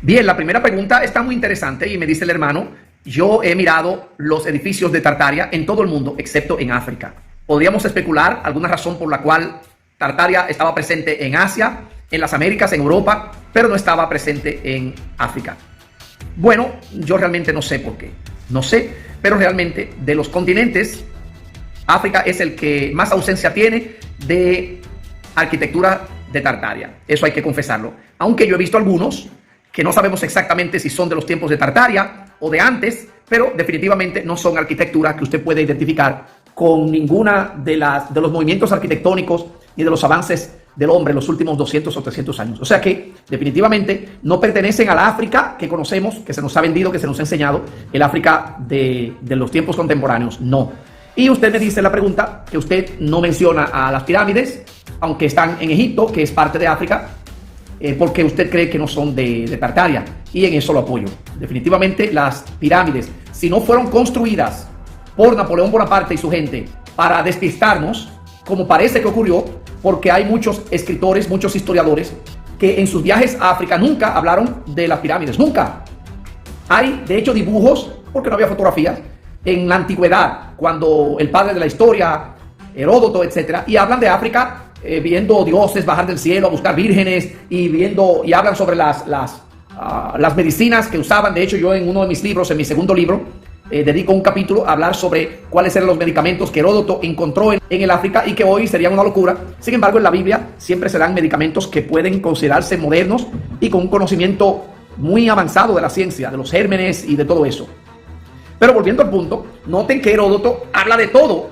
Bien, la primera pregunta está muy interesante y me dice el hermano, yo he mirado los edificios de Tartaria en todo el mundo, excepto en África. ¿Podríamos especular alguna razón por la cual Tartaria estaba presente en Asia, en las Américas, en Europa, pero no estaba presente en África? Bueno, yo realmente no sé por qué. No sé, pero realmente de los continentes, África es el que más ausencia tiene de arquitectura de Tartaria. Eso hay que confesarlo. Aunque yo he visto algunos que no sabemos exactamente si son de los tiempos de Tartaria o de antes, pero definitivamente no son arquitecturas que usted puede identificar con ninguna de los movimientos arquitectónicos ni de los avances del hombre en los últimos 200 o 300 años. O sea que definitivamente no pertenecen a la África que conocemos, que se nos ha vendido, que se nos ha enseñado, el África de los tiempos contemporáneos. No. Y usted me dice la pregunta que usted no menciona a las pirámides, aunque están en Egipto, que es parte de África, porque usted cree que no son de Tartaria, y en eso lo apoyo. Definitivamente las pirámides, si no fueron construidas por Napoleón Bonaparte y su gente para despistarnos, como parece que ocurrió, porque hay muchos escritores, muchos historiadores, que en sus viajes a África nunca hablaron de las pirámides, nunca. Hay, de hecho, dibujos, porque no había fotografías, en la antigüedad, cuando el padre de la historia, Heródoto, etcétera, y hablan de África, viendo dioses bajar del cielo a buscar vírgenes y hablan sobre las medicinas que usaban. De hecho, yo en uno de mis libros, en mi segundo libro, dedico un capítulo a hablar sobre cuáles eran los medicamentos que Heródoto encontró en el África y que hoy serían una locura. Sin embargo, en la Biblia siempre se dan medicamentos que pueden considerarse modernos y con un conocimiento muy avanzado de la ciencia, de los gérmenes y de todo eso. Pero volviendo al punto, noten que Heródoto habla de todo,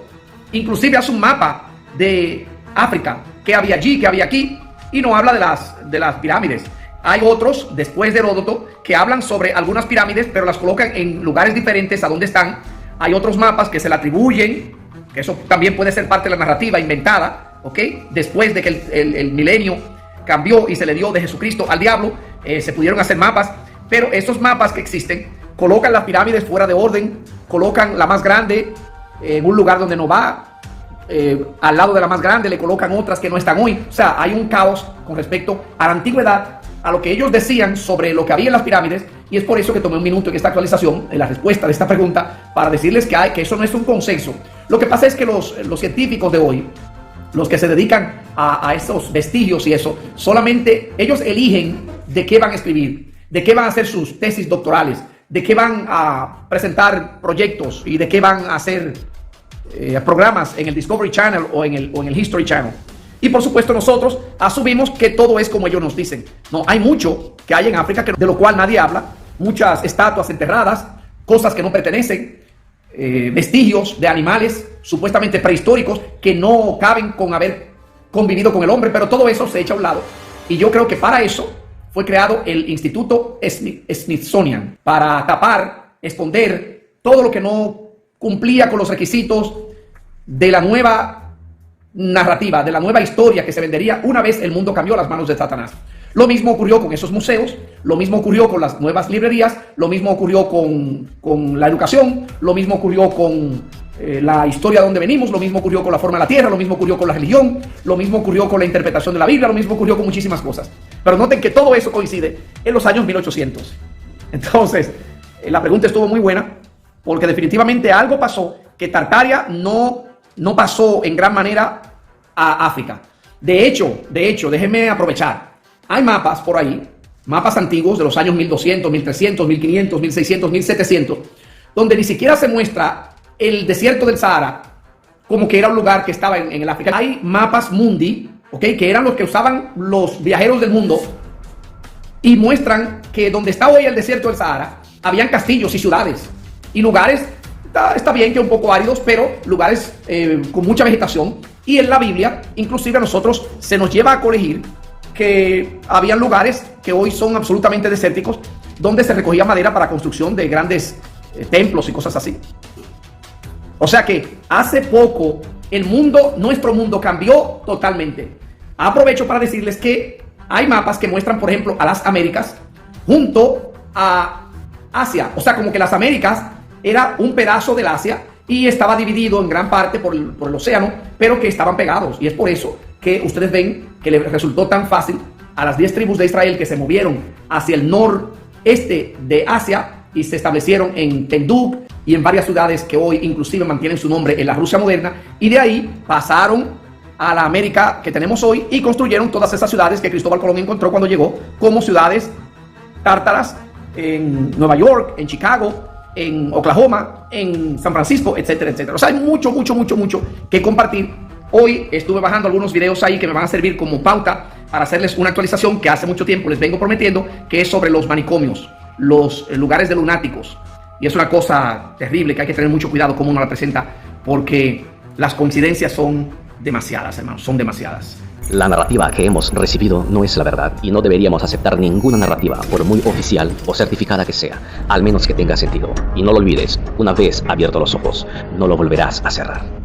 inclusive hace un mapa de África, que había allí, que había aquí, y no habla de las pirámides. Hay otros, después de Heródoto, que hablan sobre algunas pirámides, pero las colocan en lugares diferentes a donde están. Hay otros mapas que se le atribuyen, que eso también puede ser parte de la narrativa inventada, ¿ok? Después de que el milenio cambió y se le dio de Jesucristo al diablo, se pudieron hacer mapas, pero esos mapas que existen colocan las pirámides fuera de orden, colocan la más grande en un lugar donde no va, al lado de la más grande le colocan otras que no están hoy. O sea, hay un caos con respecto a la antigüedad, a lo que ellos decían sobre lo que había en las pirámides, y es por eso que tomé un minuto en esta actualización, en la respuesta de esta pregunta, para decirles que eso no es un consenso. Lo que pasa es que los científicos de hoy, los que se dedican a esos vestigios y eso, solamente ellos eligen de qué van a escribir, de qué van a hacer sus tesis doctorales, de qué van a presentar proyectos y de qué van a hacer programas en el Discovery Channel o en el History Channel. Y por supuesto nosotros asumimos que todo es como ellos nos dicen. No, hay mucho que hay en África de lo cual nadie habla, muchas estatuas enterradas, cosas que no pertenecen, vestigios de animales supuestamente prehistóricos que no caben con haber convivido con el hombre, pero todo eso se echa a un lado. Y yo creo que para eso fue creado el Instituto Smithsonian, para tapar, esconder todo lo que no cumplía con los requisitos de la nueva narrativa, de la nueva historia que se vendería una vez el mundo cambió a las manos de Satanás. Lo mismo ocurrió con esos museos, lo mismo ocurrió con las nuevas librerías, lo mismo ocurrió con la educación, lo mismo ocurrió con la historia de donde venimos, lo mismo ocurrió con la forma de la tierra, lo mismo ocurrió con la religión, lo mismo ocurrió con la interpretación de la Biblia, lo mismo ocurrió con muchísimas cosas. Pero noten que todo eso coincide en los años 1800. Entonces, la pregunta estuvo muy buena, porque definitivamente algo pasó que Tartaria no pasó en gran manera a África. De hecho, déjenme aprovechar. Hay mapas por ahí, mapas antiguos de los años 1200, 1300, 1500, 1600, 1700, donde ni siquiera se muestra el desierto del Sahara como que era un lugar que estaba en el África. Hay mapas mundi, ¿okay?, que eran los que usaban los viajeros del mundo y muestran que donde está hoy el desierto del Sahara, habían castillos y ciudades y lugares, está bien que un poco áridos, pero lugares con mucha vegetación. Y en la Biblia, inclusive a nosotros se nos lleva a corregir que habían lugares que hoy son absolutamente desérticos, donde se recogía madera para construcción de grandes templos y cosas así. O sea que hace poco el mundo, nuestro mundo, cambió totalmente. Aprovecho para decirles que hay mapas que muestran, por ejemplo, a las Américas junto a Asia. O sea, como que las Américas era un pedazo del Asia y estaba dividido en gran parte por el océano, pero que estaban pegados. Y es por eso que ustedes ven que le resultó tan fácil a las 10 tribus de Israel que se movieron hacia el de Asia y se establecieron en Tenduk y en varias ciudades que hoy inclusive mantienen su nombre en la Rusia moderna, y de ahí pasaron a la América que tenemos hoy y construyeron todas esas ciudades que Cristóbal Colón encontró cuando llegó como ciudades tártaras en Nueva York, en Chicago, en Oklahoma, en San Francisco, etcétera, etcétera. O sea, hay mucho que compartir. Hoy estuve bajando algunos videos ahí que me van a servir como pauta para hacerles una actualización que hace mucho tiempo les vengo prometiendo, que es sobre los manicomios, los lugares de lunáticos. Y es una cosa terrible que hay que tener mucho cuidado cómo uno la presenta, porque las coincidencias son demasiadas, hermanos, son demasiadas. La narrativa que hemos recibido no es la verdad y no deberíamos aceptar ninguna narrativa, por muy oficial o certificada que sea, al menos que tenga sentido. Y no lo olvides, una vez abierto los ojos, no lo volverás a cerrar.